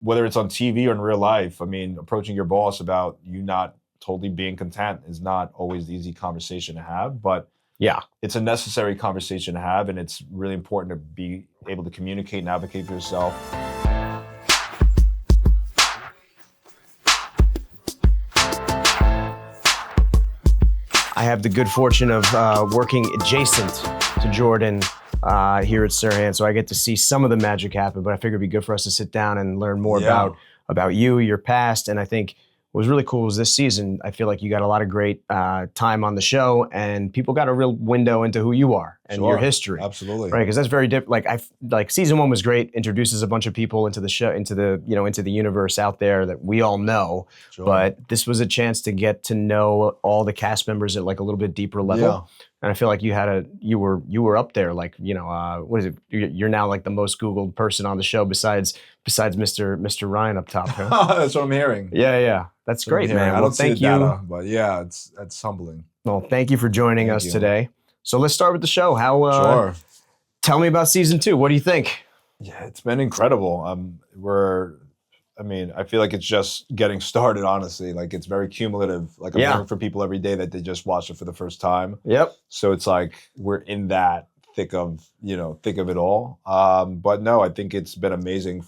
whether it's on TV or in real life, I mean, approaching your boss about you not totally being content is not always the easy conversation to have, but Yeah. it's a necessary conversation to have, and it's really important to be able to communicate and advocate for yourself. I have the good fortune of working adjacent to Jordan here at SERHANT, so I get to see some of the magic happen, but I figured it'd be good for us to sit down and learn more about you, your past, and I think what was really cool was this season, I feel like you got a lot of great time on the show, and people got a real window into who you are and your history. Absolutely. Right, because that's very different. Like season 1 was great, introduces a bunch of people into the show, into the universe out there that we all know. Sure. But this was a chance to get to know all the cast members at like a little bit deeper level. Yeah. And I feel like you were up there, like, what is it? You're now like the most Googled person on the show besides Mr. Ryan up top. Huh? That's what I'm hearing. Yeah. That's great, man. I don't see the data, but yeah, it's humbling. Well, thank you for joining us today. So let's start with the show. Sure. Tell me about season 2. What do you think? Yeah, it's been incredible. I feel like it's just getting started, honestly. Like, it's very cumulative. Like, I'm hearing from people every day that they just watched it for the first time. Yep. So it's like we're in that thick of it all. But no, I think it's been amazing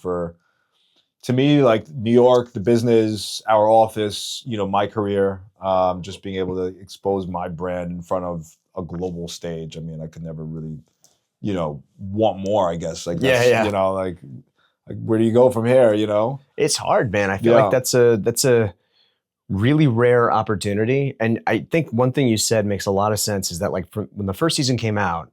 to me, like New York, the business, our office, my career, just being able to expose my brand in front of a global stage. I mean, I could never really, want more, I guess. Like, like where do you go from here, It's hard, man. I feel like that's a really rare opportunity. And I think one thing you said makes a lot of sense is that, like, when the first season came out,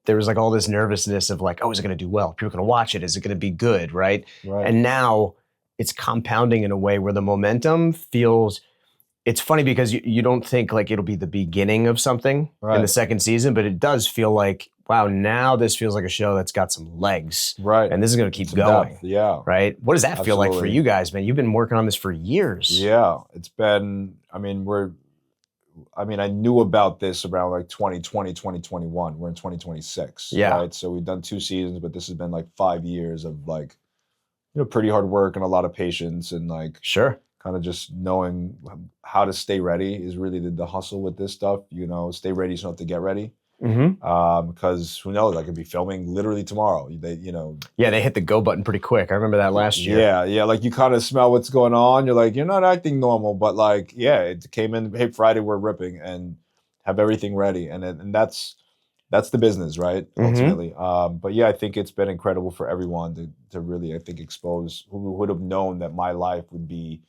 there was like all this nervousness of like, oh, is it going to do well? People are going to watch it. Is it going to be good, right? And now it's compounding in a way where the momentum feels, it's funny because you don't think like it'll be the beginning of something in the second season, but it does feel like, wow, now this feels like a show that's got some legs. Right. And this is going to keep going. Depth, yeah. Right? What does that feel like for you guys, man? You've been working on this for years. Yeah. It's been, I knew about this around like 2020, 2021. We're in 2026. Yeah. Right. So we've done 2 seasons, but this has been like 5 years of like, pretty hard work and a lot of patience and like, kind of just knowing how to stay ready is really the hustle with this stuff. Stay ready so you don't have to get ready. Mm-hmm. Because who knows? I could be filming literally tomorrow. They hit the go button pretty quick. I remember that last year. Yeah. Like, you kind of smell what's going on. You're like, you're not acting normal, but like, it came in. Hey, Friday we're ripping and have everything ready, and that's the business, right? Ultimately. But yeah, I think it's been incredible for everyone to really, I think, expose who would have known that my life would be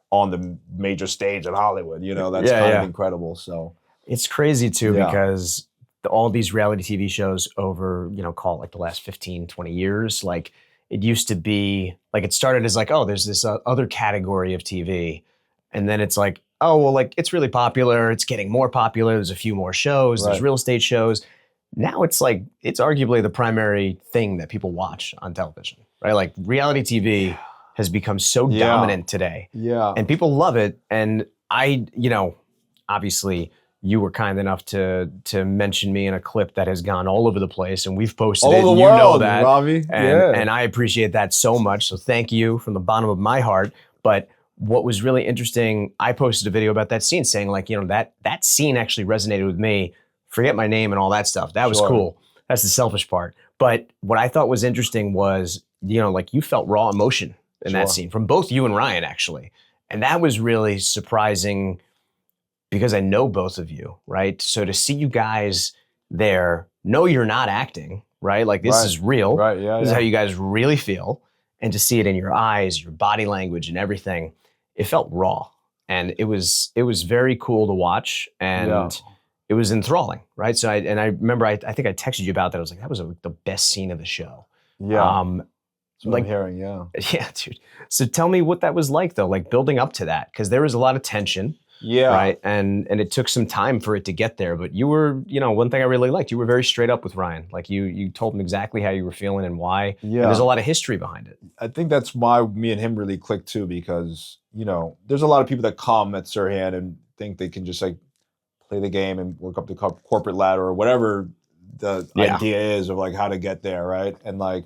on the major stage in Hollywood. That's kind of incredible. So it's crazy too because all these reality TV shows over, call it like the last 15, 20 years, like it used to be, like it started as like, oh, there's this other category of TV. And then it's like, oh, well, like it's really popular. It's getting more popular. There's a few more shows. There's real estate shows. Now it's like, it's arguably the primary thing that people watch on television, right? Like reality TV has become so dominant today. Yeah. And people love it. And obviously you were kind enough to mention me in a clip that has gone all over the place, and we've posted it. You know that, Ravi. And I appreciate that so much. So thank you from the bottom of my heart. But what was really interesting, I posted a video about that scene saying like, that scene actually resonated with me. Forget my name and all that stuff. That was cool. That's the selfish part. But what I thought was interesting was, like you felt raw emotion in that scene from both you and Ryan, actually. And that was really surprising because I know both of you, right? So to see you guys there, know you're not acting, right? Like this is real. Right, yeah. This is how you guys really feel. And to see it in your eyes, your body language and everything, it felt raw. And it was very cool to watch. And it was enthralling, right? So I remember, I think I texted you about that. I was like, that was the best scene of the show. Yeah. That's what I'm hearing, yeah. Yeah, dude. So tell me what that was like though, like building up to that, because there was a lot of tension. Yeah. Right. And it took some time for it to get there. But you were, one thing I really liked, you were very straight up with Ryan. Like you told him exactly how you were feeling and why. Yeah. And there's a lot of history behind it. I think that's why me and him really clicked too, because, there's a lot of people that come at SERHANT and think they can just like play the game and work up the corporate ladder or whatever the idea is of like how to get there. Right. And like,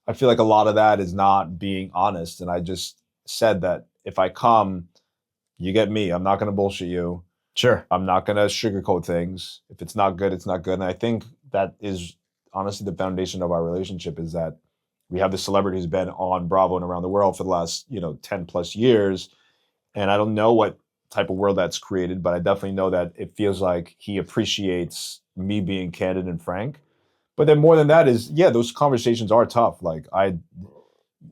I feel like a lot of that is not being honest. And I just said that if I come, you get me. I'm not going to bullshit you. Sure. I'm not going to sugarcoat things. If it's not good, it's not good. And I think that is honestly the foundation of our relationship, is that we have the celebrity who's been on Bravo and around the world for the last, 10 plus years. And I don't know what type of world that's created, but I definitely know that it feels like he appreciates me being candid and frank. But then more than that is, yeah, those conversations are tough. Like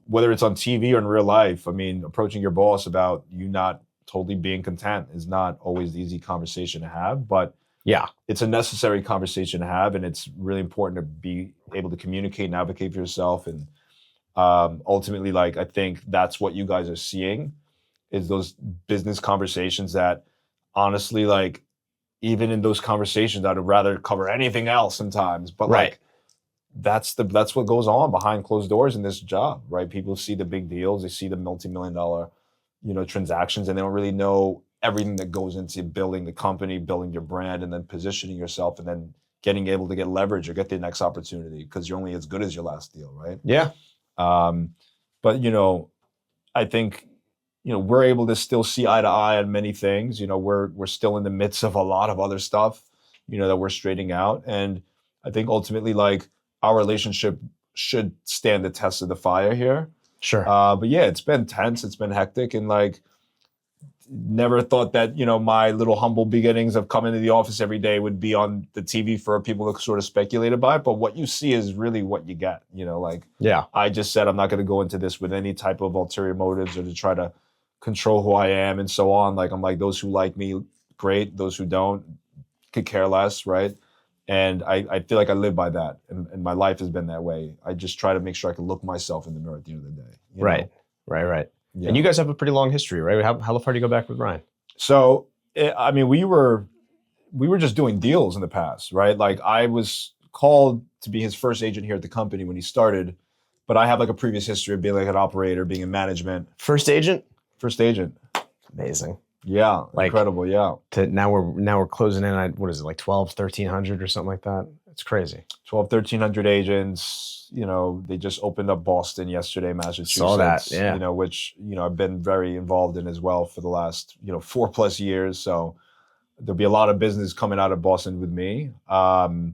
whether it's on TV or in real life, I mean, approaching your boss about you not totally being content is not always the easy conversation to have, but Yeah. it's a necessary conversation to have. And it's really important to be able to communicate and advocate for yourself. And ultimately, like, I think that's what you guys are seeing, is those business conversations that honestly, like, even in those conversations, I'd rather cover anything else sometimes. But Right. like, that's what goes on behind closed doors in this job, right? People see the big deals, they see the multi-million dollar, transactions, and they don't really know everything that goes into building the company, building your brand, and then positioning yourself, and then getting able to get leverage or get the next opportunity, because you're only as good as your last deal, right? Yeah. But I think we're able to still see eye to eye on many things. We're still in the midst of a lot of other stuff, that we're straightening out, and I think ultimately, like, our relationship should stand the test of the fire here. Sure. But yeah, it's been tense, it's been hectic, and like, never thought that my little humble beginnings of coming to the office every day would be on the TV for people to sort of speculate about. But what you see is really what you get. Like, Yeah. I just said I'm not going to go into this with any type of ulterior motives or to try to control who I am and so on. Like, I'm like, those who like me, great. Those who don't, could care less, right? And I feel like I live by that, and my life has been that way. I just try to make sure I can look myself in the mirror at the end of the day. Right. Right. Yeah. And you guys have a pretty long history, right? How far do you go back with Ryan? So, I mean, we were just doing deals in the past, right? Like, I was called to be his first agent here at the company when he started, but I have like a previous history of being like an operator, being in management. First agent? First agent. Amazing. Yeah, Like, incredible. Yeah. Now we're closing in at, what is it, like 12, 1,300 or something like that? It's crazy. 1,300 agents. They just opened up Boston yesterday, Massachusetts. Saw that, yeah. Which I've been very involved in as well for the last 4+ years. So there'll be a lot of business coming out of Boston with me. We're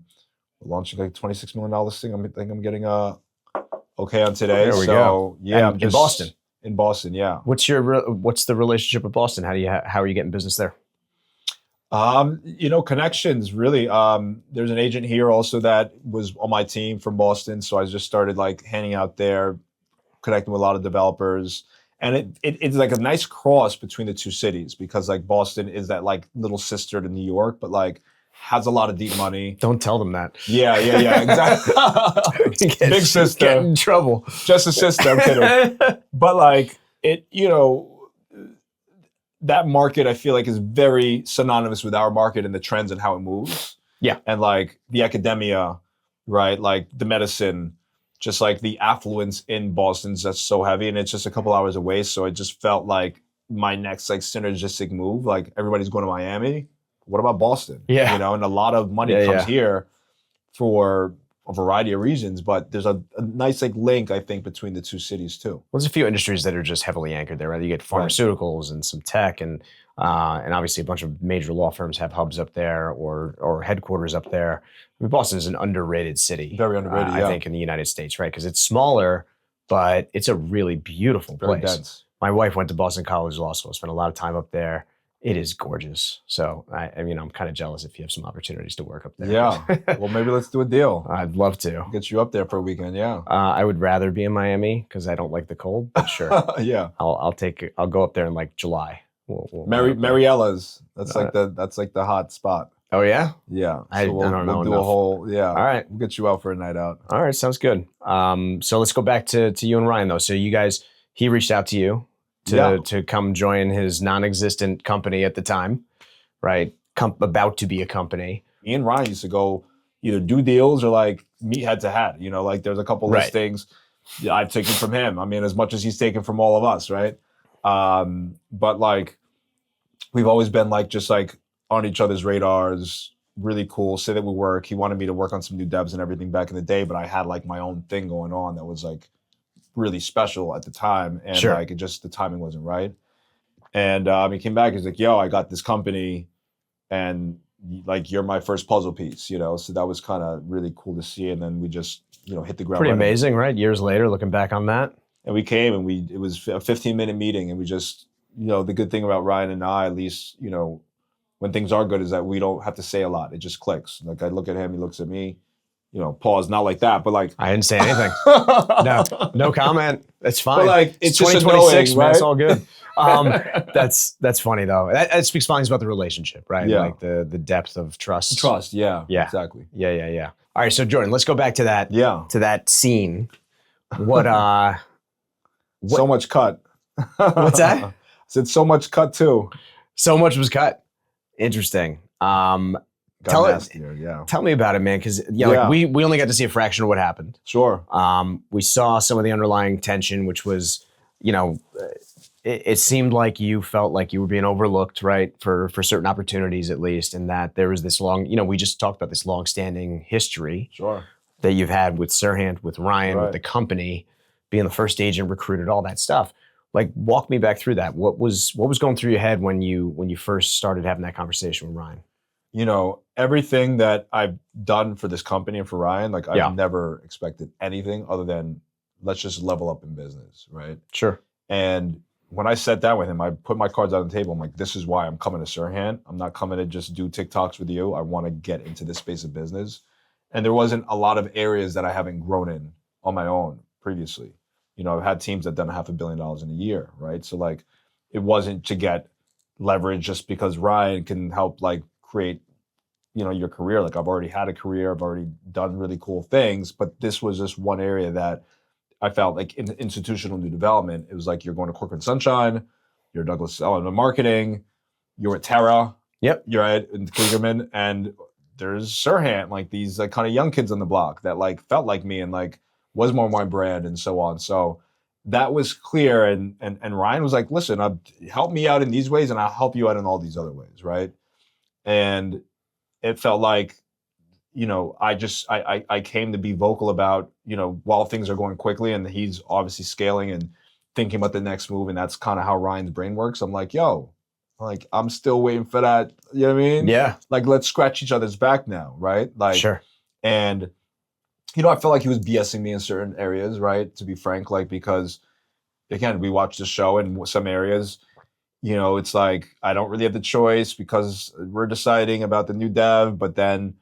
launching like $26 million listing. I think I'm getting okay on today. There we go. Yeah, And in Boston. In Boston, yeah. What's the relationship with Boston? How are you getting business there? Connections, really. There's an agent here also that was on my team from Boston. So I just started like handing out there, connecting with a lot of developers. And it's like a nice cross between the two cities, because like Boston is that like little sister to New York, but like has a lot of deep money. Don't tell them that. Yeah, exactly. Big sister. Get in trouble. Just a sister, I'm kidding. But like that market, I feel like, is very synonymous with our market and the trends and how it moves. Yeah. And like the academia, right? Like the medicine, just like the affluence in Boston's just so heavy, and it's just a couple hours away. So it just felt like my next like synergistic move. Like, everybody's going to Miami. What about Boston? Yeah. And a lot of money comes here for a variety of reasons, but there's a nice like link, I think, between the two cities too. Well, there's a few industries that are just heavily anchored there, right? You get pharmaceuticals and some tech, and obviously a bunch of major law firms have hubs up there or headquarters up there. I mean, Boston is an underrated city. Very underrated, I think, in the United States, right? Because it's smaller, but it's a really beautiful Very place. dense. My wife went to Boston College Law School, spent a lot of time up there. It is gorgeous. So, I mean, I'm kind of jealous if you have some opportunities to work up there. Yeah. Well, maybe let's do a deal. I'd love to. Get you up there for a weekend, yeah. I would rather be in Miami because I don't like the cold, but sure. Yeah. I'll go up there in like July. Mariella's. That's like the hot spot. Oh yeah? Yeah. I don't know We'll do enough. a whole, yeah. All right. We'll get you out for a night out. All right, sounds good. So let's go back to you and Ryan though. So you guys, he reached out to you to come join his non-existent company at the time, right? About to be a company. Me and Ryan used to go either do deals or like meet head to head. Like, there's a couple listings I've taken from him. I mean, as much as he's taken from all of us, right? But like, we've always been like just like on each other's radars, really cool. Say that we work. He wanted me to work on some new devs and everything back in the day, but I had like my own thing going on that was like really special at the time, and Sure. like it just the timing wasn't right. And he came back. He's like, "Yo, I got this company, and like you're my first puzzle piece," you know. So that was kind of really cool to see. And then we just hit the ground Pretty running. amazing, right? Years later, looking back on that. And we came and it was a 15-minute meeting, and we just the good thing about Ryan and I, at least when things are good, is that we don't have to say a lot. It just clicks. Like I look at him, he looks at me. Pause, not like that, but like I didn't say anything. No comment. That's fine. But like it's just 2026, annoying, man. right? It's all good. That's funny though. That speaks volumes about the relationship, right? Yeah. Like the depth of trust. Trust, yeah, Yeah. exactly. Yeah. All right, so Jordan, let's go back to that. Yeah, To that scene. What? so much cut. What's that? I said so much cut too. So much was cut. Interesting. Got nastier, yeah. Tell me about it, man, because like we only got to see a fraction of what happened. Sure. We saw some of the underlying tension, which was, it seemed like you felt like you were being overlooked, right, for certain opportunities at least, and that there was this long, we just talked about this long-standing history Sure. that you've had with SERHANT, with Ryan, Right. with the company, being the first agent recruited, all that stuff. Like, walk me back through that. What was going through your head when you first started having that conversation with Ryan? Everything that I've done for this company and for Ryan, like Yeah. I've never expected anything other than let's just level up in business, right? Sure. And when I sat down with him, I put my cards on the table. I'm like, this is why I'm coming to SERHANT. I'm not coming to just do TikToks with you. I want to get into this space of business. And there wasn't a lot of areas that I haven't grown in on my own previously. I've had teams that done $500 million in a year, right? So like, it wasn't to get leverage just because Ryan can help like create, your career. Like I've already had a career. I've already done really cool things, but this was just one area that I felt like in institutional new development, it was like you're going to Corcoran Sunshine, you're Douglas Ellen in marketing, you're at Terra, Yep. you're at Kligerman, and there's SERHANT, like these like kind of young kids on the block that like felt like me and like was more my brand and so on. So that was clear. And Ryan was like, listen, help me out in these ways and I'll help you out in all these other ways, right? And it felt like, I came to be vocal about, while things are going quickly and he's obviously scaling and thinking about the next move. And that's kind of how Ryan's brain works. I'm like, I'm still waiting for that. You know what I mean? Yeah. Like, let's scratch each other's back now, right? Like, Sure. And, I felt like he was BSing me in certain areas, right? To be frank, like, because again, we watched the show in some areas, it's like, I don't really have the choice because we're deciding about the new dev, but then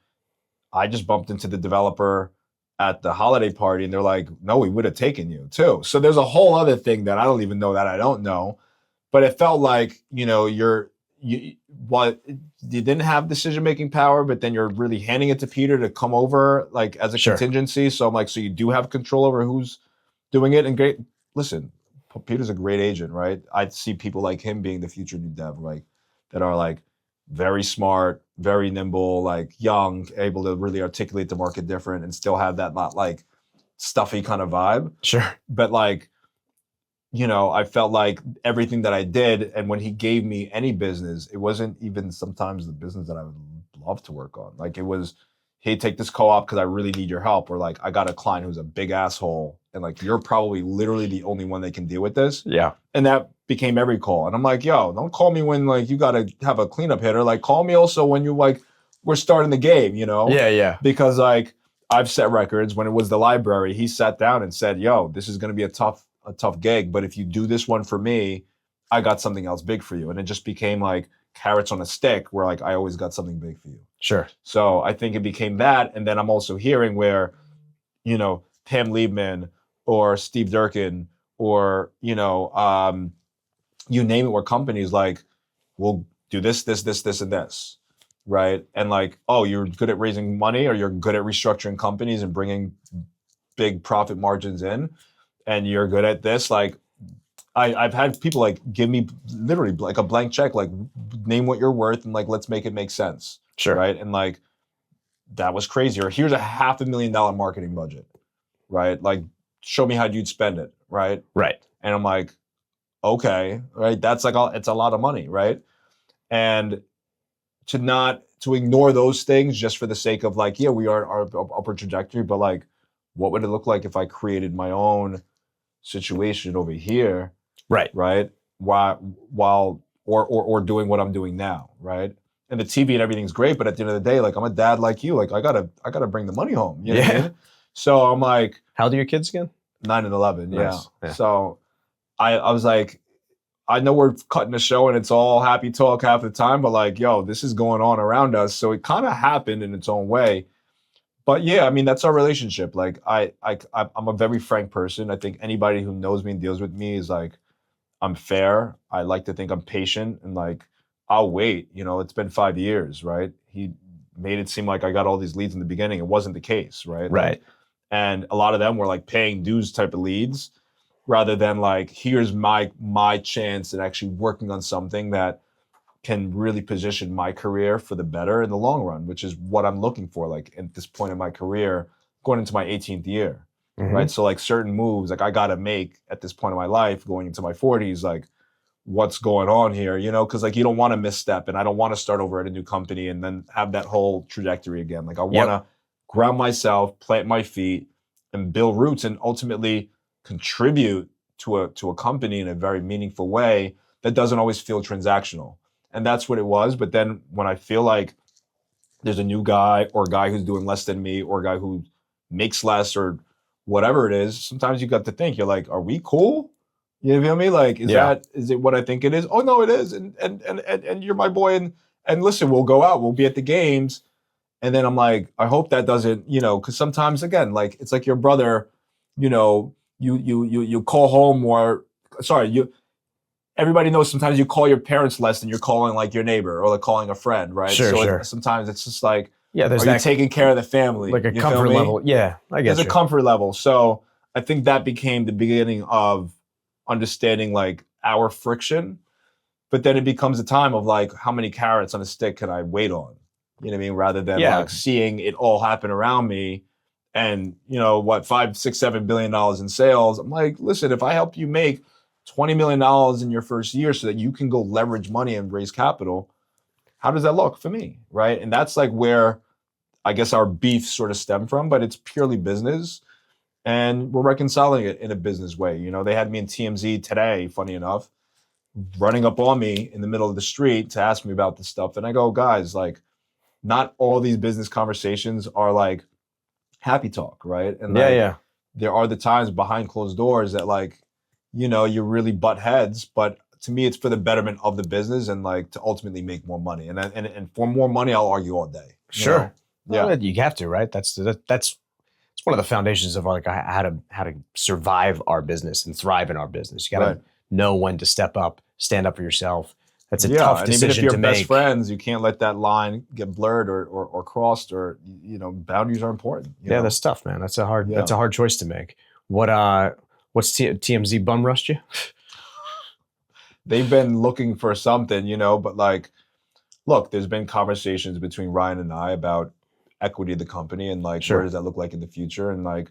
I just bumped into the developer at the holiday party and they're like, no, we would have taken you too. So there's a whole other thing that I don't even know that I don't know, but it felt like, you didn't have decision-making power, but then you're really handing it to Peter to come over like as a Sure. contingency. So I'm like, so you do have control over who's doing it. And great, listen, Peter's a great agent, right? I see people like him being the future new dev, right? That are like very smart, very nimble, like young, able to really articulate the market different and still have that not like stuffy kind of vibe. Sure. But like, I felt like everything that I did, and when he gave me any business, it wasn't even sometimes the business that I would love to work on. Like it was, hey, take this co-op because I really need your help. Or like, I got a client who's a big asshole and like, you're probably literally the only one that can deal with this. Yeah. And that became every call. And I'm like, yo, don't call me when like you got to have a cleanup hitter. Like call me also when you like, we're starting the game, Yeah. Because like I've set records. When it was the library, he sat down and said, yo, this is going to be a tough gig. But if you do this one for me, I got something else big for you. And it just became like carrots on a stick where like I always got something big for you. Sure. So I think it became that. And then I'm also hearing where, Pam Liebman or Steve Durkin or, you name it, where companies like, we'll do this, and this, right? And like, oh, you're good at raising money or you're good at restructuring companies and bringing big profit margins in and you're good at this. Like, I've had people like give me literally like a blank check, like name what you're worth and like, let's make it make sense. Sure. Right. And like, that was crazy. Or here's a $500,000 marketing budget, right? Like, show me how you'd spend it. Right. Right. And I'm like, okay, right. That's like, it's a lot of money. Right. And to not to ignore those things just for the sake of like, yeah, we are our upward trajectory, but like, what would it look like if I created my own situation over here, Right. right? While or doing what I'm doing now, right? And the TV and everything's great, but at the end of the day, like I'm a dad like you, like I gotta bring the money home. You know what I mean? So I'm like, How old are your kids again? 9 and 11, Nice. Yeah. So I was like, I know we're cutting the show and it's all happy talk half the time, but like, yo, this is going on around us. So it kind of happened in its own way. But yeah, I mean, that's our relationship. Like I'm a very frank person. I think anybody who knows me and deals with me is like, I'm fair. I like to think I'm patient and like, I'll wait. You know, it's been 5 years, right? He made it seem like I got all these leads in the beginning. It wasn't the case, right? Right. Like, and a lot of them were like paying dues type of leads rather than like, here's my chance at actually working on something that can really position my career for the better in the long run, which is what I'm looking for. Like at this point in my career, going into my 18th year, right? So like certain moves, like I got to make at this point in my life, going into my 40s, like what's going on here, you know? Because like you don't want to misstep, and I don't want to start over at a new company and then have that whole trajectory again. Like I want to ground myself, plant my feet, and build roots, and ultimately contribute to a company in a very meaningful way that doesn't always feel transactional. And that's what it was. But then when I feel like there's a new guy or a guy who's doing less than me or a guy who makes less or whatever it is, sometimes you got to think, you're like, are we cool? You feel me? Like, is it what I think it is? Oh no, it is. And you're my boy. And listen, we'll go out, we'll be at the games. And then I'm like, I hope that doesn't, you know, because sometimes again, like it's like your brother, you know, you call home or everybody knows sometimes you call your parents less than you're calling like your neighbor or like calling a friend, right? Sure. Sometimes it's just like, there's are that you taking care of the family? like a comfort level. Yeah, I guess there's a comfort level. So I think that became the beginning of understanding like our friction, but then it becomes a time of like, how many carrots on a stick can I wait on? You know what I mean? Rather than like seeing it all happen around me and, you know, what, $5, $6, $7 billion in sales. I'm like, listen, if I help you make $20 million in your first year so that you can go leverage money and raise capital, how does that look for me, right? And that's like where I guess our beef sort of stem from, but it's purely business. And we're reconciling it in a business way. You know, they had me in TMZ today, funny enough, running up on me in the middle of the street to ask me about this stuff. And I go, guys, like, not all these business conversations are like happy talk, right? And there are the times behind closed doors that like, you know, you really butt heads, but to me, it's for the betterment of the business and like to ultimately make more money. And for more money, I'll argue all day. Sure. Well, you have to, right? That's it's one of the foundations of like how to survive our business and thrive in our business. You got to know when to step up, stand up for yourself. That's a tough decision to make. Even if you're best friends, you can't let that line get blurred or crossed, or, you know, boundaries are important. You know? That's tough, man. That's a hard choice to make. What's TMZ bum rushed you? They've been looking for something, you know, but like, look, there's been conversations between Ryan and I about equity of the company and like, where does that look like in the future? And like,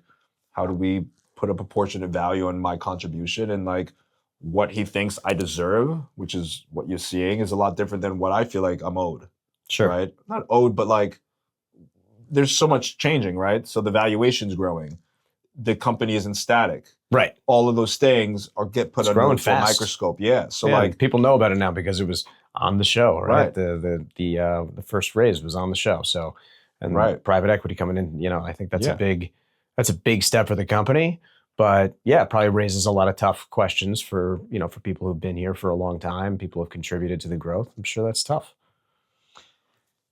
how do we put a proportionate value on my contribution? And like, what he thinks I deserve, which is what you're seeing, is a lot different than what I feel like I'm owed. Sure. Right? Not owed, but like, there's so much changing, right? So the valuation's growing. The company isn't static. Right. All of those things get put under a full microscope. Yeah. So like, people know about it now because it was on the show, right? The first raise was on the show. So, and private equity coming in, you know, I think that's a big step for the company. But yeah, it probably raises a lot of tough questions for, you know, for people who've been here for a long time, people who have contributed to the growth. I'm sure that's tough.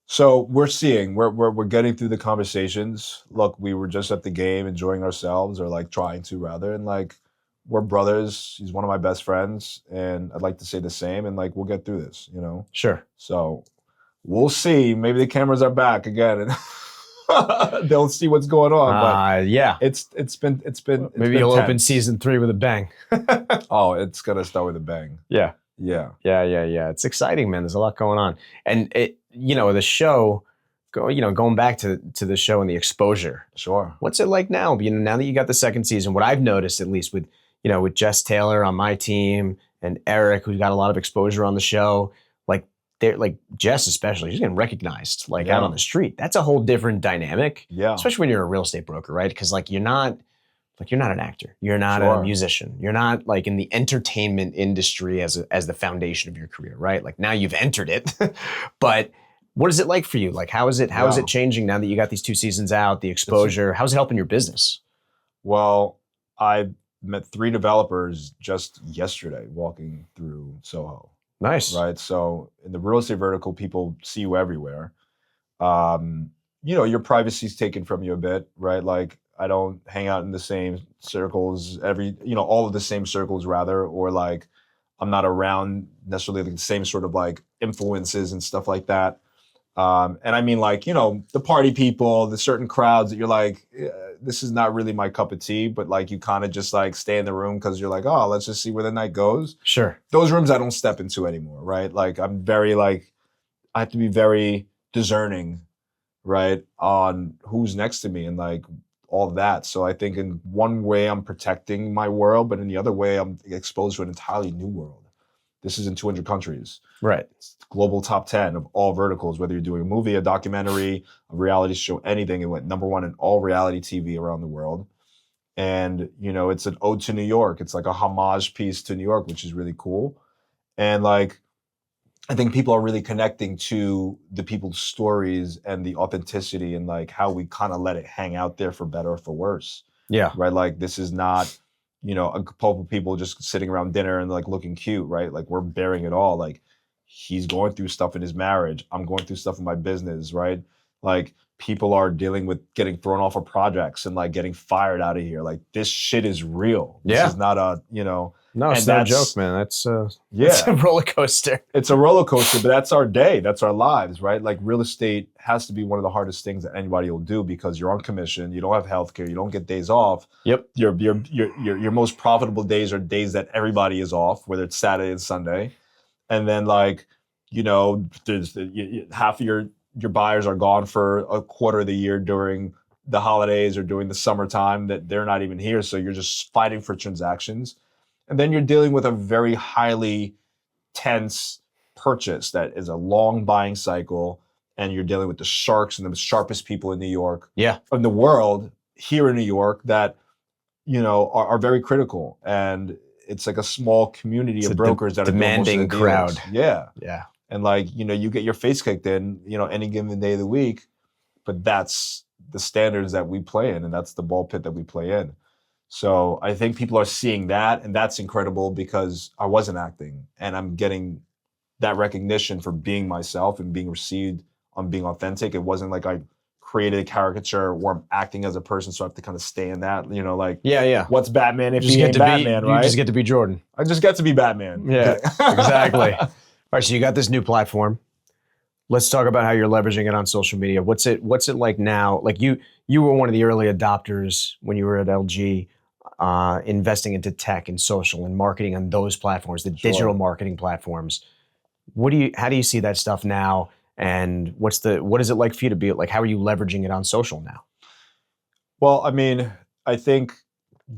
So we're getting through the conversations. Look, we were just at the game enjoying ourselves, or like trying to rather, and like, we're brothers. He's one of my best friends, and I'd like to say the same, and like, we'll get through this, you know? Sure. So we'll see. Maybe the cameras are back again and they'll see what's going on. But it's been maybe you'll open season 3 with a bang. Oh, it's gonna start with a bang. Yeah. Yeah. It's exciting, man. There's a lot going on. And it, you know, the show, going back to the show and the exposure. Sure. What's it like now? You know, now that you got the second season, what I've noticed, at least with Jess Taylor on my team and Eric, who got a lot of exposure on the show, like they're like Jess, especially, she's getting recognized like out Yeah. on the street. That's a whole different dynamic, Yeah. especially when you're a real estate broker, right? Because like you're not an actor, you're not a Sure. musician, you're not like in the entertainment industry as the foundation of your career, right? Like now you've entered it, but what is it like for you? Like how is it Yeah. changing now that you got these 2 seasons out, the It's exposure? How's it helping your business? well, I met 3 developers just yesterday walking through Soho, Nice. right? So in the real estate vertical, people see you everywhere. Um, your privacy's taken from you a bit, right? Like I don't hang out in the same circles all of the same circles rather, or like I'm not around necessarily the same sort of like influences and stuff like that. And I mean, like, the party people, the certain crowds that you're like, this is not really my cup of tea, but like you kind of just like stay in the room because you're like, oh, let's just see where the night goes. Sure. Those rooms I don't step into anymore, right? Like I'm very like, I have to be very discerning, right, on who's next to me and like all that. So I think in one way I'm protecting my world, but in the other way I'm exposed to an entirely new world. This is in 200 countries. Right. It's global top 10 of all verticals, whether you're doing a movie, a documentary, a reality show, anything. It went #1 in all reality TV around the world. And, it's an ode to New York. It's like a homage piece to New York, which is really cool. And like, I think people are really connecting to the people's stories and the authenticity and like how we kind of let it hang out there for better or for worse. Yeah. Right. Like this is not, a couple of people just sitting around dinner and like looking cute, right? Like we're bearing it all. Like he's going through stuff in his marriage. I'm going through stuff in my business, right? Like people are dealing with getting thrown off of projects and like getting fired out of here. Like this shit is real. This is not a, No, it's no joke, man. That's it's a roller coaster. It's a roller coaster, but that's our day. That's our lives, right? Like real estate has to be one of the hardest things that anybody will do because you're on commission, you don't have healthcare, you don't get days off. Yep. Your most profitable days are days that everybody is off, whether it's Saturday and Sunday. And then like, there's half of your buyers are gone for a quarter of the year during the holidays or during the summertime that they're not even here. So you're just fighting for transactions. And then you're dealing with a very highly tense purchase that is a long buying cycle. And you're dealing with the sharks and the sharpest people in New York, in the world, here in New York, that, are very critical. And it's like a small community of brokers that are demanding crowd. Yeah. Yeah. And like, you get your face kicked in, any given day of the week, but that's the standards that we play in. And that's the ball pit that we play in. So I think people are seeing that, and that's incredible because I wasn't acting, and I'm getting that recognition for being myself and being received on being authentic. It wasn't like I created a caricature or I'm acting as a person, so I have to kind of stay in that, like, what's Batman if he ain't Batman, right? You just get to be Jordan. I just get to be Batman. Yeah, exactly. All right, so you got this new platform. Let's talk about how you're leveraging it on social media. What's it like now? Like you were one of the early adopters when you were at LG. Investing into tech and social and marketing on those platforms, the digital marketing platforms. How do you see that stuff now? And what is it like for you to be like, how are you leveraging it on social now? Well, I mean, I think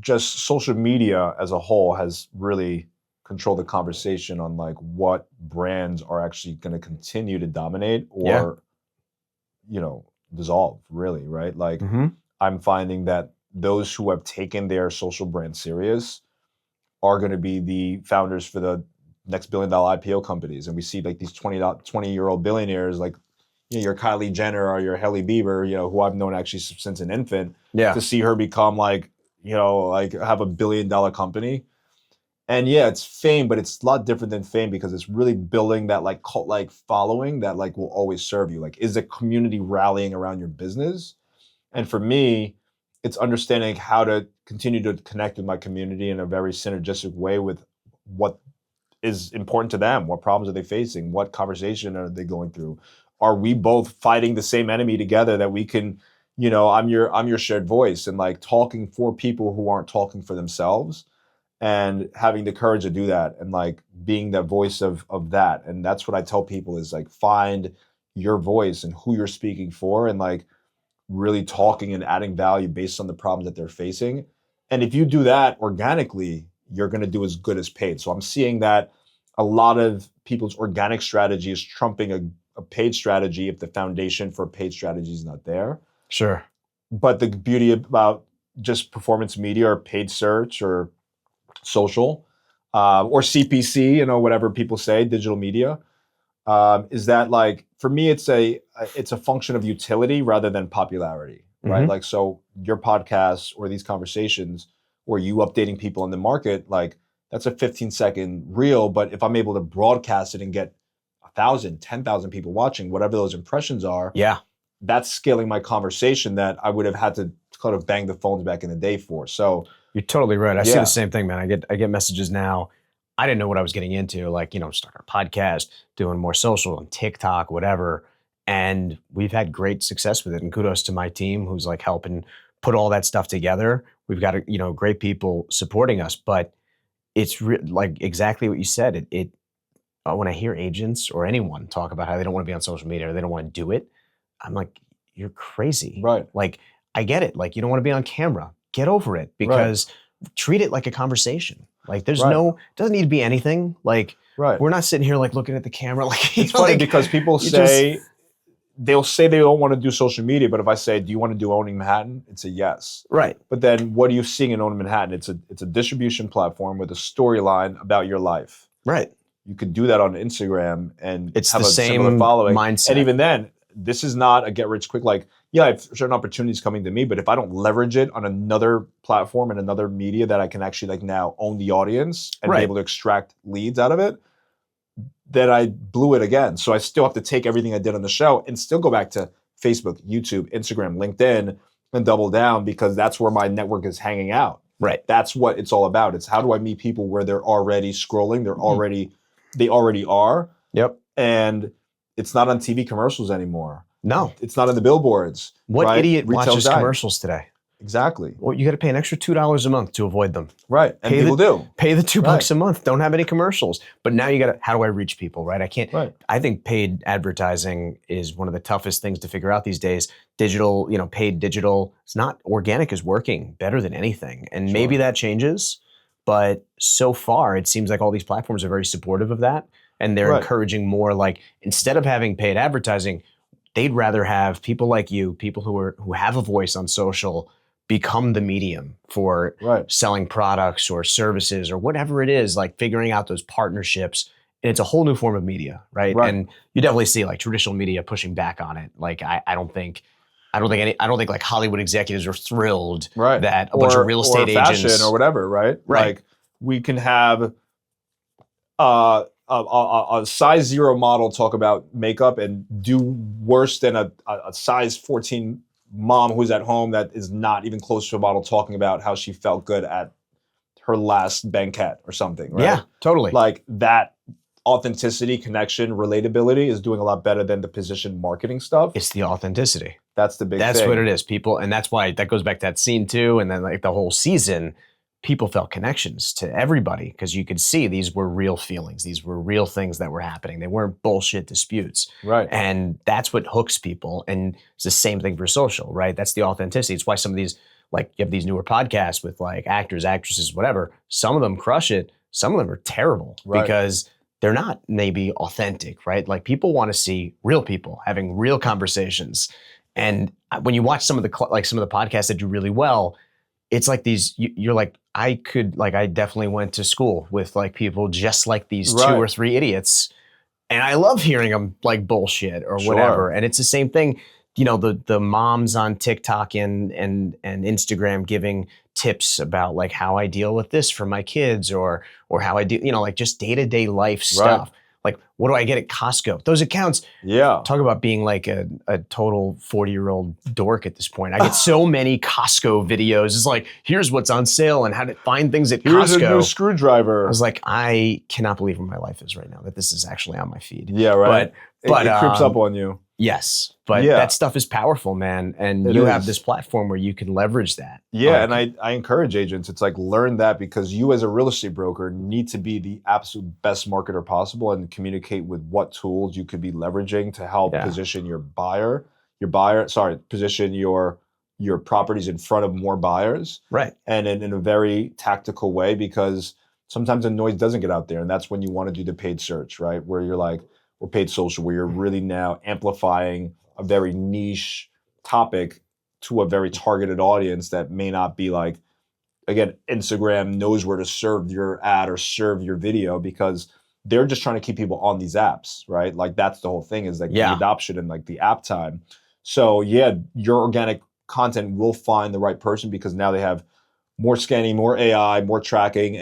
just social media as a whole has really controlled the conversation on like what brands are actually going to continue to dominate or, dissolve really, right? Like I'm finding that those who have taken their social brand serious are going to be the founders for the next $1 billion IPO companies. And we see like these 20-year-old billionaires, like your Kylie Jenner or your Hailey Bieber, who I've known actually since an infant, to see her become like, like have $1 billion company. And yeah, it's fame, but it's a lot different than fame because it's really building that like cult-like following that like will always serve you. Like, is the community rallying around your business? And for me, it's understanding how to continue to connect with my community in a very synergistic way with what is important to them. What problems are they facing? What conversation are they going through? Are we both fighting the same enemy together that we can, I'm your shared voice, and like talking for people who aren't talking for themselves and having the courage to do that and like being the voice of that. And that's what I tell people is like, find your voice and who you're speaking for and like really talking and adding value based on the problems that they're facing. And if you do that organically, you're going to do as good as paid. So I'm seeing that a lot of people's organic strategy is trumping a paid strategy if the foundation for a paid strategy is not there. Sure. But the beauty about just performance media or paid search or social or CPC, whatever people say, digital media, is that like for me it's a function of utility rather than popularity, right? Like so your podcasts or these conversations or you updating people in the market, like that's a 15-second reel, but if I'm able to broadcast it and get 1,000, 10,000 people watching, whatever those impressions are, Yeah. that's scaling my conversation that I would have had to kind of bang the phones back in the day for. So you're totally right. I see Yeah. the same thing, man. I get messages now. I didn't know what I was getting into, like, starting a podcast, doing more social and TikTok, whatever. And we've had great success with it. And kudos to my team who's like helping put all that stuff together. We've got, great people supporting us, but it's like exactly what you said. When I hear agents or anyone talk about how they don't want to be on social media or they don't want to do it, I'm like, you're crazy. Right. Like, I get it. Like, you don't want to be on camera. Get over it because treat it like a conversation. Like, there's doesn't need to be anything. Like, we're not sitting here like looking at the camera. Like, it's funny because people they'll say they don't want to do social media, but if I say, do you want to do Owning Manhattan? It's a yes. Right. But then what are you seeing in Owning Manhattan? It's a distribution platform with a storyline about your life. Right. You could do that on Instagram and it's have the a same similar following. Mindset. And even then, this is not a get rich quick. Like, yeah, I have certain opportunities coming to me, but if I don't leverage it on another platform and another media that I can actually like now own the audience and be able to extract leads out of it, then I blew it again. So I still have to take everything I did on the show and still go back to Facebook, YouTube, Instagram, LinkedIn, and double down because that's where my network is hanging out. Right. That's what it's all about. It's how do I meet people where they're already scrolling, they already are. Yep. And it's not on TV commercials anymore. No. It's not on the billboards. What idiot watches commercials today? Exactly. Well, you got to pay an extra $2 a month to avoid them. Right. And people do. Pay the $2 a month. Don't have any commercials. But now you got to, how do I reach people, right? I can't. Right. I think paid advertising is one of the toughest things to figure out these days. Digital, paid digital, it's not organic is working better than anything. And maybe that changes. But so far, it seems like all these platforms are very supportive of that. And they're encouraging more like, instead of having paid advertising, they'd rather have people like you, people who have a voice on social, become the medium for selling products or services or whatever it is, like figuring out those partnerships. And it's a whole new form of media, right? And you definitely see like traditional media pushing back on it. Like I don't think like Hollywood executives are thrilled that a bunch of real estate agents fashion or whatever, right? Like we can have a size 0 model talk about makeup and do worse than a size 14 mom who's at home that is not even close to a model talking about how she felt good at her last banquet or something, right? Yeah, totally. Like that authenticity, connection, relatability is doing a lot better than the position marketing stuff. It's the authenticity. That's the big thing. That's what it is, people. And that's why that goes back to that scene too. And then like the whole season, people felt connections to everybody because you could see these were real feelings. These were real things that were happening. They weren't bullshit disputes. Right. And that's what hooks people. And it's the same thing for social, right? That's the authenticity. It's why some of these, like you have these newer podcasts with like actors, actresses, whatever. Some of them crush it. Some of them are terrible because they're not maybe authentic, right? Like people want to see real people having real conversations. And when you watch some of the podcasts that do really well, it's like these, you're like, I definitely went to school with like people just like these 2 or 3 idiots. And I love hearing them like bullshit or whatever. And it's the same thing, the moms on TikTok and Instagram giving tips about like how I deal with this for my kids or how I do, like just day-to-day life stuff. Like, what do I get at Costco? Those accounts, talk about being like a total 40-year-old dork at this point. I get so many Costco videos. It's like, here's what's on sale and how to find things at Costco. Here's a new screwdriver. I was like, I cannot believe where my life is right now, that this is actually on my feed. Yeah, right. But it creeps up on you. Yes, but that stuff is powerful, man. And you have this platform where you can leverage that. Yeah, and I encourage agents. It's like learn that because you as a real estate broker need to be the absolute best marketer possible and communicate with what tools you could be leveraging to help position position your properties in front of more buyers. Right. And in a very tactical way because sometimes the noise doesn't get out there. And that's when you want to do the paid search, right? Where you're like, or paid social, where you're really now amplifying a very niche topic to a very targeted audience that may not be like, again, Instagram knows where to serve your ad or serve your video because they're just trying to keep people on these apps, right? Like that's the whole thing is like the adoption and like the app time. So yeah, your organic content will find the right person because now they have more scanning, more AI, more tracking,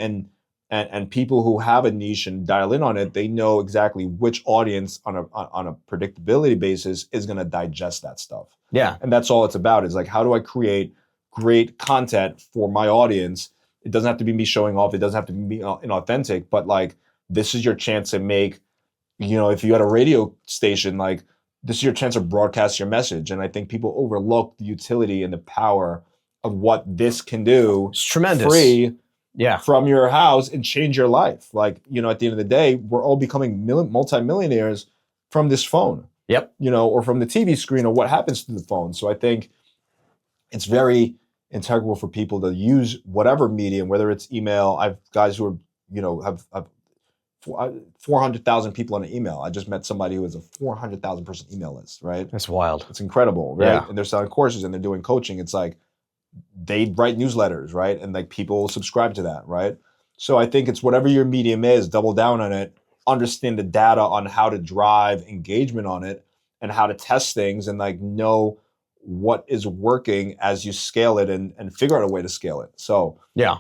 and people who have a niche and dial in on it, they know exactly which audience on a predictability basis is going to digest that stuff. Yeah. And that's all it's about is like, how do I create great content for my audience? It doesn't have to be me showing off. It doesn't have to be inauthentic, but like, this is your chance to make, if you had a radio station, like this is your chance to broadcast your message. And I think people overlook the utility and the power of what this can do. It's tremendous. Free yeah. from your house and change your life. Like, at the end of the day, we're all becoming multimillionaires from this phone. Yep. Or from the TV screen or what happens to the phone. So I think it's very integral for people to use whatever medium, whether it's email. I've guys who are, have 400,000 people on an email. I just met somebody who has a 400,000 person email list, right? That's wild. It's incredible, right? Yeah. And they're selling courses and they're doing coaching. It's like, they write newsletters, right? And like people subscribe to that, right? So I think it's whatever your medium is, double down on it, understand the data on how to drive engagement on it and how to test things and like know what is working as you scale it and figure out a way to scale it. So yeah.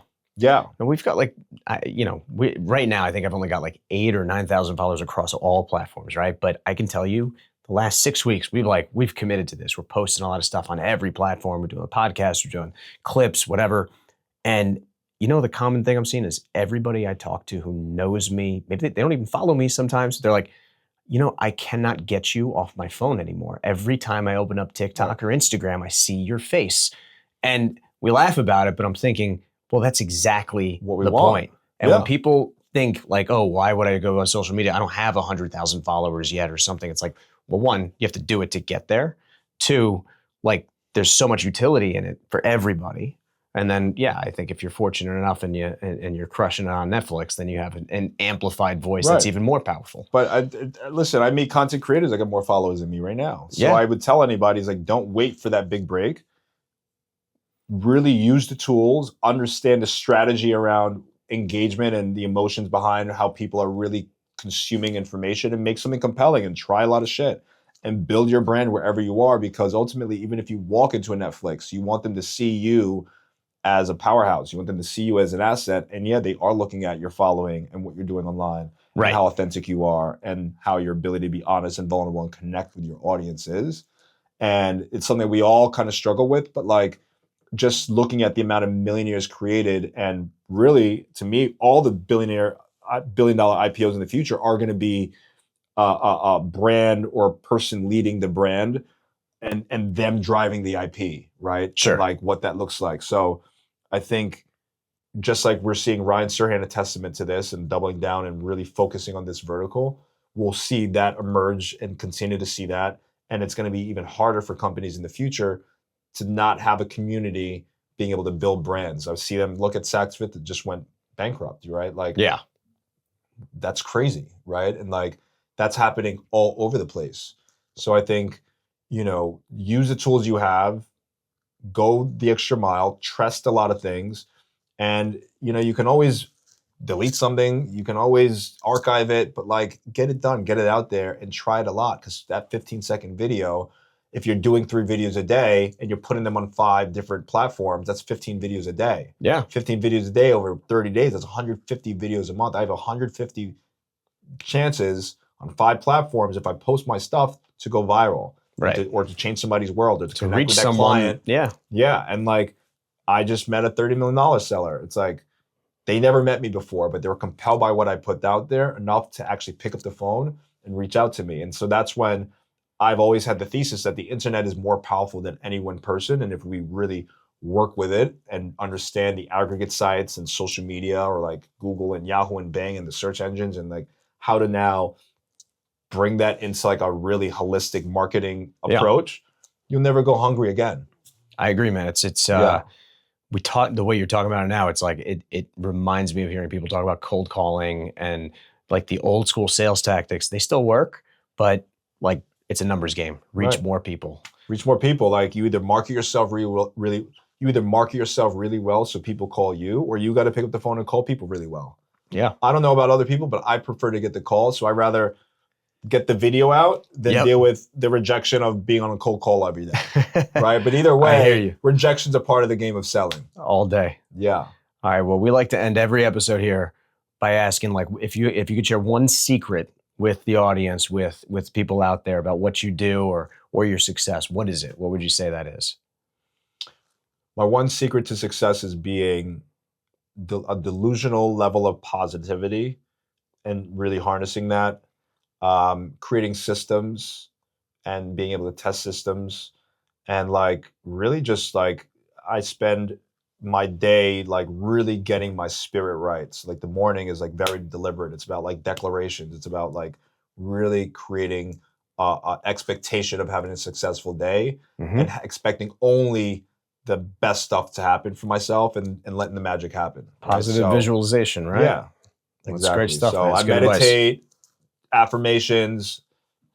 And we've got like, right now, I think I've only got like 8,000 or 9,000 followers across all platforms, right? But I can tell you, the last 6 weeks, we've committed to this. We're posting a lot of stuff on every platform. We're doing a podcast, we're doing clips, whatever. And the common thing I'm seeing is everybody I talk to who knows me, maybe they don't even follow me sometimes. They're like, I cannot get you off my phone anymore. Every time I open up TikTok or Instagram, I see your face. And we laugh about it, but I'm thinking, well, that's exactly what we the want. point. And when people think like, oh, why would I go on social media? I don't have 100,000 followers yet or something. It's like, well, one, you have to do it to get there. Two, like there's so much utility in it for everybody. And then, I think if you're fortunate enough and you're crushing it on Netflix, then you have an amplified voice that's even more powerful. But listen, I meet content creators that got more followers than me right now. So I would tell anybody, is like, don't wait for that big break. Really use the tools, understand the strategy around engagement and the emotions behind how people are really consuming information and make something compelling and try a lot of shit and build your brand wherever you are. Because ultimately, even if you walk into a Netflix, you want them to see you as a powerhouse. You want them to see you as an asset. And they are looking at your following and what you're doing online, and how authentic you are and how your ability to be honest and vulnerable and connect with your audience is. And it's something we all kind of struggle with, but like just looking at the amount of millionaires created, and really, to me, all the billion-dollar IPOs in the future are going to be a brand or person leading the brand and them driving the IP, right? Sure. And like what that looks like. So I think just like we're seeing Ryan Serhant a testament to this and doubling down and really focusing on this vertical, we'll see that emerge and continue to see that. And it's going to be even harder for companies in the future to not have a community being able to build brands. I see them look at Saks Fifth that just went bankrupt, right? Like, that's crazy, right? And like, that's happening all over the place. So I think, use the tools you have, go the extra mile, trust a lot of things. And, you can always delete something, you can always archive it, but like, get it done, get it out there and try it a lot. Because that 15-second video, if you're doing 3 videos a day and you're putting them on 5 different platforms, that's 15 videos a day. 15 videos a day over 30 days, that's 150 videos a month. I have 150 chances on 5 platforms if I post my stuff to go viral. Or to change somebody's world, or to connect reach with that someone. client. And like, I just met a $30 million seller. It's like, they never met me before, but they were compelled by what I put out there enough to actually pick up the phone and reach out to me. And so that's when I've always had the thesis that the internet is more powerful than any one person. And if we really work with it and understand the aggregate sites and social media, or like Google and Yahoo and Bing and the search engines, and like how to now bring that into like a really holistic marketing approach, you'll never go hungry again. I agree, man. It's we talk the way you're talking about it now, it's like it reminds me of hearing people talk about cold calling and like the old school sales tactics. They still work, but like it's a numbers game. Reach Right. more people. Reach more people. Like you either market yourself you either market yourself really well so people call you, or you got to pick up the phone and call people really well. Yeah. I don't know about other people, but I prefer to get the calls. So I rather get the video out than deal with the rejection of being on a cold call every day. Right. But either I hear way, you. rejection's a part of the game of selling. All day. Yeah. All right. Well, we like to end every episode here by asking, like, if you could share one secret with the audience, with people out there about what you do or your success, what is it? What would you say that is? My one secret to success is being a delusional level of positivity and really harnessing that, creating systems and being able to test systems, and like really just like I spend my day like really getting my spirit right. So like the morning is like very deliberate. It's about like declarations. It's about like really creating a expectation of having a successful day and expecting only the best stuff to happen for myself and letting the magic happen. Positive visualization, right? Yeah, Well, exactly. that's great stuff. So Man. I meditate, affirmations,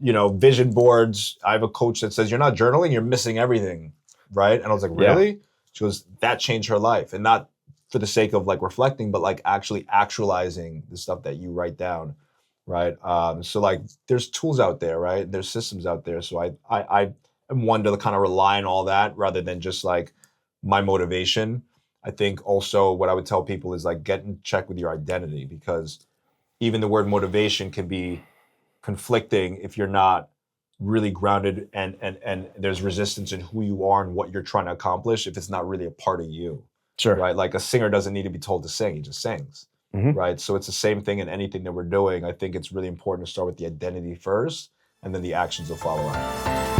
vision boards. I have a coach that says, you're not journaling, you're missing everything. Right. And I was like, really? Yeah. She goes, that changed her life. And not for the sake of like reflecting, but like actually actualizing the stuff that you write down. Right. So like there's tools out there, right? There's systems out there. So I am one to kind of rely on all that rather than just like my motivation. I think also what I would tell people is like get in check with your identity, because even the word motivation can be conflicting if you're not really grounded and there's resistance in who you are and what you're trying to accomplish if it's not really a part of you. Sure. Right? Like a singer doesn't need to be told to sing, he just sings. Right? So it's the same thing in anything that we're doing. I think it's really important to start with the identity first, and then the actions will follow after.